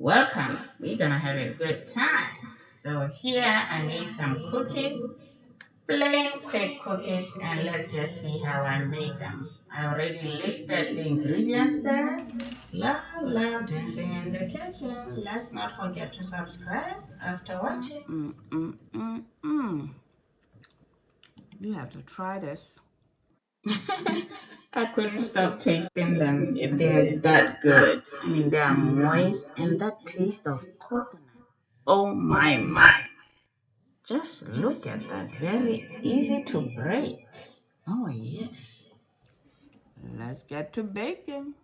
Welcome. We're gonna have a good time. So here I made some cookies, plain quick cookies, and let's just see how I made them. I already listed the ingredients there. Love dancing in the kitchen. Let's not forget to subscribe after watching. You have to try this. I couldn't stop tasting them. They're that good. I mean, they are moist and that taste of coconut. Oh my. Just look at that. Very easy to break. Oh, yes. Let's get to baking.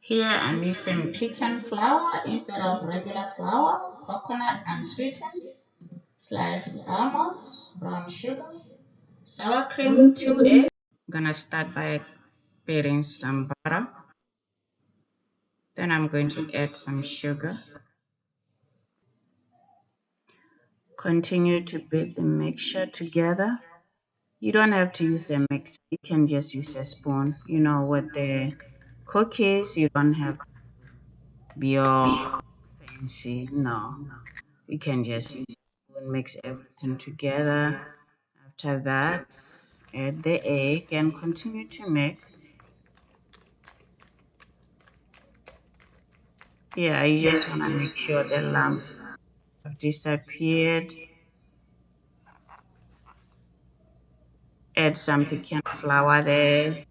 Here I'm using pecan flour instead of regular flour, coconut unsweetened, sliced almonds, brown sugar, sour cream, 2 eggs. I'm gonna start by beating some butter. Then I'm going to add some sugar. Continue to beat the mixture together. You don't have to use a mixer. You can just use a spoon. You know, with the cookies, you don't have to be all fancy. No, you can just use a spoon, mix everything together. After that, add the egg and continue to mix. Yeah, you just want to make sure the lumps have disappeared. Add some pecan flour there.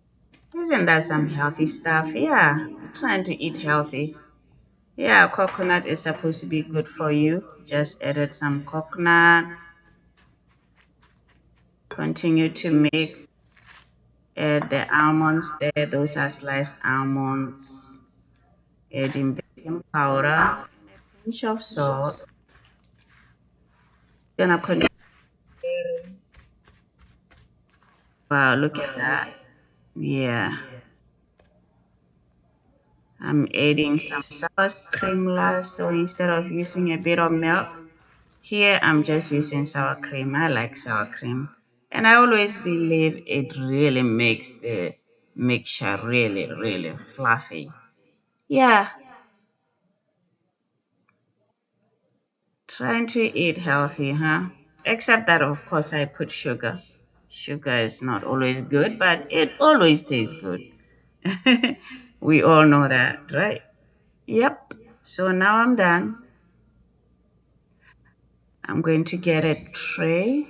Isn't that some healthy stuff? Yeah, we're trying to eat healthy. Yeah, coconut is supposed to be good for you. Just added some coconut. Continue to mix. Add the almonds there. Those are sliced almonds. Adding baking powder. Pinch of salt. Gonna continue. Wow, look at that. Yeah. I'm adding some sour cream last. So instead of using a bit of milk, here I'm just using sour cream. I like sour cream. And I always believe it really makes the mixture really fluffy. Yeah, trying to eat healthy, huh? Except that of course I put sugar. Sugar is not always good, but it always tastes good. We all know that, right? Yep. So now I'm done. I'm going to get a tray.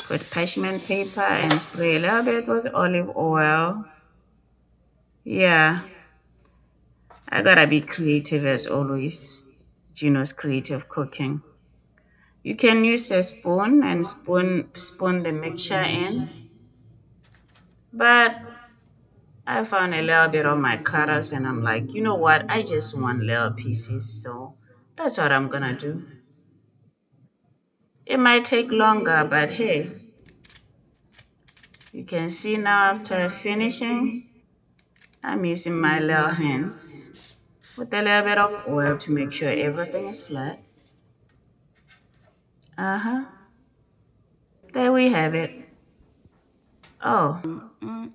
Put parchment paper and spray a little bit with olive oil. Yeah, I gotta be creative as always. Gino's creative cooking. You can use a spoon and spoon the mixture in, but I found a little bit of my cutters and I'm like, you know what? I just want little pieces, so that's what I'm gonna do. It might take longer, but hey, you can see now after finishing, I'm using my little hands with a little bit of oil to make sure everything is flat. Uh-huh. There we have it. Oh,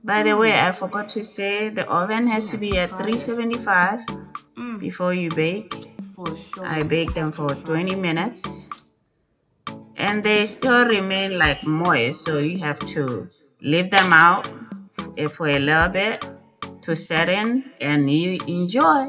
by the way, I forgot to say the oven has to be at 375 before you bake. I bake them for 20 minutes and they still remain like moist, so you have to leave them out for a little bit to set in and you enjoy.